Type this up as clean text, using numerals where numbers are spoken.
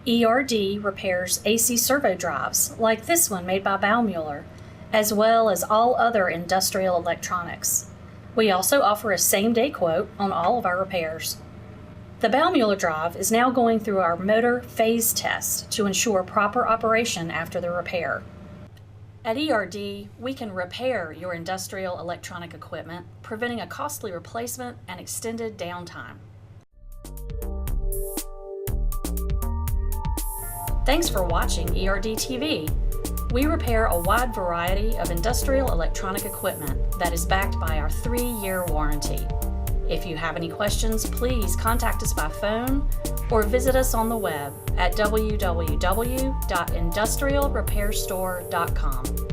ERD repairs AC Servo drives, like this one made by Baumuller, as well as all other industrial electronics. We also offer a same-day quote on all of our repairs. The Baumuller drive is now going through our motor phase test to ensure proper operation after the repair. At ERD, we can repair your industrial electronic equipment, preventing a costly replacement and extended downtime. Thanks for watching ERD TV. We repair a wide variety of industrial electronic equipment that is backed by our 3-year warranty. If you have any questions, please contact us by phone or visit us on the web at www.industrialrepairstore.com.